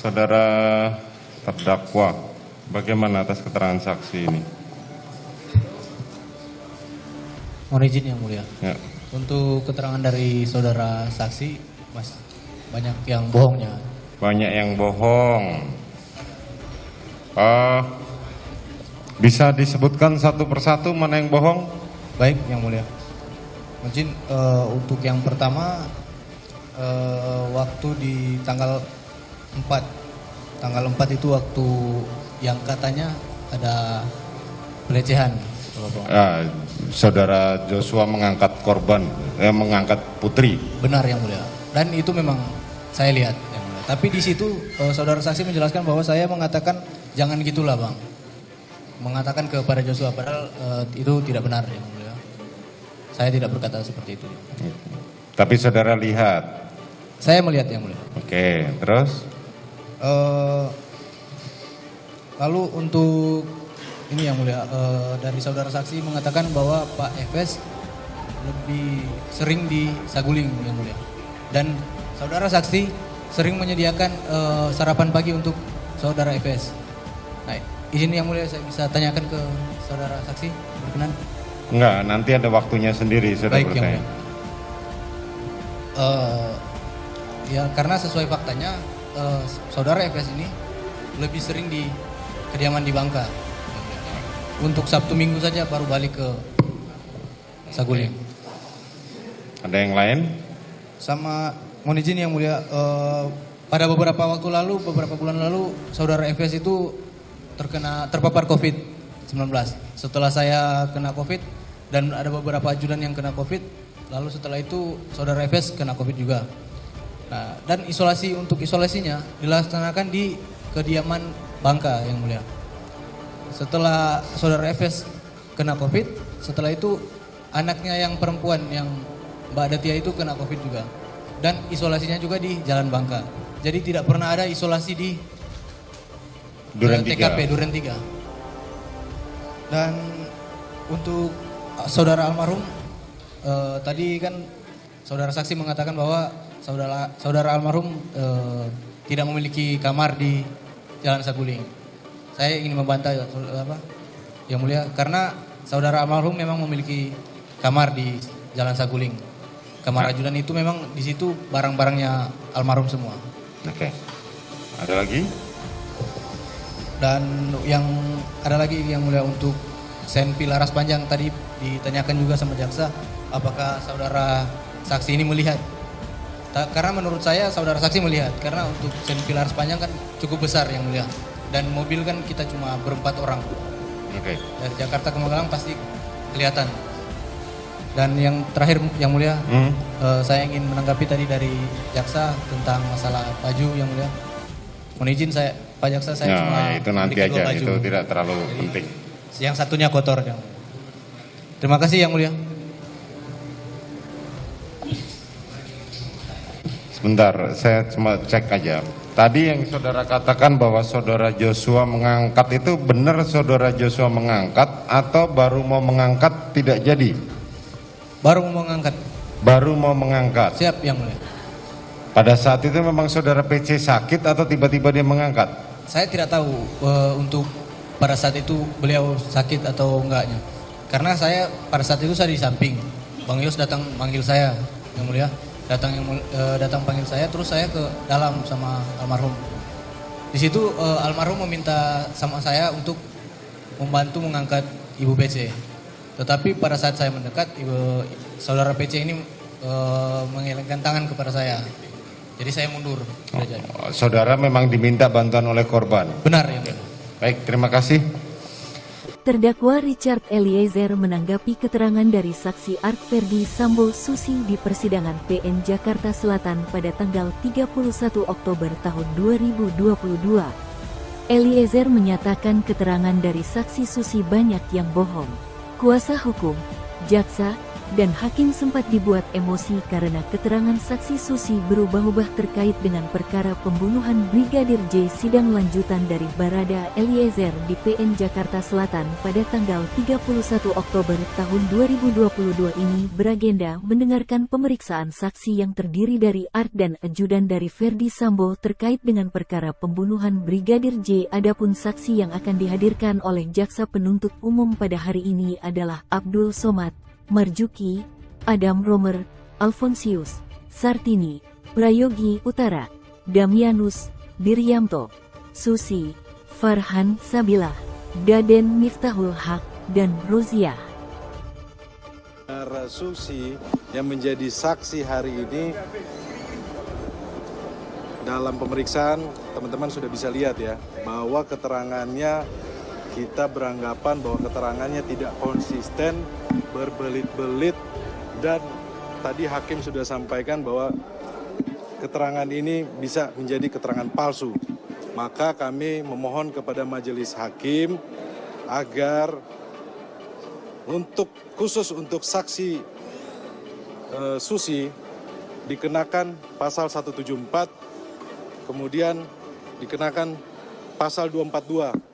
Saudara terdakwa, bagaimana atas keterangan saksi ini? Mohon izin yang mulia. Ya. Untuk keterangan dari saudara saksi, Mas, banyak yang bohongnya. Banyak yang bohong. Bisa disebutkan satu persatu mana yang bohong? Baik yang mulia. Mungkin untuk yang pertama, waktu di tanggal 4 itu waktu yang katanya ada pelecehan. Saudara Joshua mengangkat korban, mengangkat putri. Benar yang mulia. Dan itu memang saya lihat yang mulia. Tapi di situ saudara saksi menjelaskan bahwa saya mengatakan jangan gitulah bang, mengatakan kepada Joshua, padahal itu tidak benar yang mulia. Saya tidak berkata seperti itu. Tapi saudara lihat? Saya melihat yang mulia. Oke, terus? Lalu untuk ini yang mulia, dari saudara saksi mengatakan bahwa Pak Efes lebih sering di Saguling yang mulia. Dan saudara saksi sering menyediakan sarapan pagi untuk saudara Efes. Nah, izin yang mulia saya bisa tanyakan ke saudara saksi, berkenan? Enggak, nanti ada waktunya sendiri saudara bertanya. Ya karena sesuai faktanya saudara Efes ini lebih sering di kediaman di Bangka. Untuk Sabtu Minggu saja baru balik ke Saguling. Ada yang lain? Sama mohon izin yang mulia, pada beberapa waktu lalu, beberapa bulan lalu, saudara Efes itu terpapar COVID-19. Setelah saya kena COVID dan ada beberapa ajudan yang kena COVID, lalu setelah itu saudara Efes kena COVID juga. Nah, dan untuk isolasinya dilaksanakan di kediaman Bangka yang mulia. Setelah saudara Efes kena COVID, setelah itu anaknya yang perempuan yang Mbak Datia itu kena COVID juga. Dan isolasinya juga di Jalan Bangka. Jadi tidak pernah ada isolasi di TKP Duren 3. Dan untuk saudara almarhum, tadi kan saudara saksi mengatakan bahwa saudara almarhum tidak memiliki kamar di Jalan Saguling. Saya ingin membantah yang mulia, karena saudara almarhum memang memiliki kamar di Jalan Saguling. Kamar ajudan itu memang di situ barang-barangnya almarhum semua. Oke. Ada lagi? Dan yang ada lagi yang mulia, untuk senpi laras panjang tadi ditanyakan juga sama jaksa, apakah saudara saksi ini melihat? Karena menurut saya saudara saksi melihat, karena untuk senpi laras panjang kan cukup besar yang mulia. Dan mobil kan kita cuma berempat orang. Oke. Dari Jakarta ke Magelang pasti kelihatan. Dan yang terakhir yang mulia, saya ingin menanggapi tadi dari jaksa tentang masalah baju yang mulia. Mohon izin saya, Pak Jaksa, saya cuma itu nanti aja, baju. itu tidak terlalu penting. Yang satunya kotor. Terima kasih yang mulia. Sebentar, saya cuma cek aja. Tadi yang saudara katakan bahwa saudara Joshua mengangkat itu benar saudara Joshua mengangkat atau baru mau mengangkat tidak jadi? Baru mau mengangkat. Baru mau mengangkat. Siap yang mulia. Pada saat itu memang saudara PC sakit atau tiba-tiba dia mengangkat? Saya tidak tahu untuk pada saat itu beliau sakit atau enggaknya. Karena saya pada saat itu saya di samping. Bang Yos datang manggil saya yang mulia. Datang panggil saya, terus saya ke dalam sama almarhum. Di situ almarhum meminta sama saya untuk membantu mengangkat Ibu PC. Tetapi pada saat saya mendekat, saudara PC ini mengelengkan tangan kepada saya. Jadi saya mundur. Saudara memang diminta bantuan oleh korban? Benar ya. Baik, terima kasih. Terdakwa Richard Eliezer menanggapi keterangan dari saksi Ark Ferdi Sambo Susi di persidangan PN Jakarta Selatan pada tanggal 31 Oktober tahun 2022. Eliezer menyatakan keterangan dari saksi Susi banyak yang bohong. Kuasa hukum, jaksa, dan hakim sempat dibuat emosi karena keterangan saksi Susi berubah-ubah terkait dengan perkara pembunuhan Brigadir J. Sidang lanjutan dari Barada Eliezer di PN Jakarta Selatan pada tanggal 31 Oktober tahun 2022 ini beragenda mendengarkan pemeriksaan saksi yang terdiri dari Art dan ajudan dari Verdi Sambo terkait dengan perkara pembunuhan Brigadir J. Adapun saksi yang akan dihadirkan oleh jaksa penuntut umum pada hari ini adalah Abdul Somad, Marjuki, Adam Romer, Alfonsius, Sartini, Prayogi Utara, Damianus, Diryanto, Susi, Farhan Sabilah, Daden Miftahul Haq, dan Roziah. Saudara Susi yang menjadi saksi hari ini dalam pemeriksaan, teman-teman sudah bisa lihat ya, bahwa keterangannya kita beranggapan bahwa keterangannya tidak konsisten, berbelit-belit, dan tadi hakim sudah sampaikan bahwa keterangan ini bisa menjadi keterangan palsu. Maka kami memohon kepada majelis hakim agar khusus untuk saksi Susi dikenakan pasal 174, kemudian dikenakan pasal 242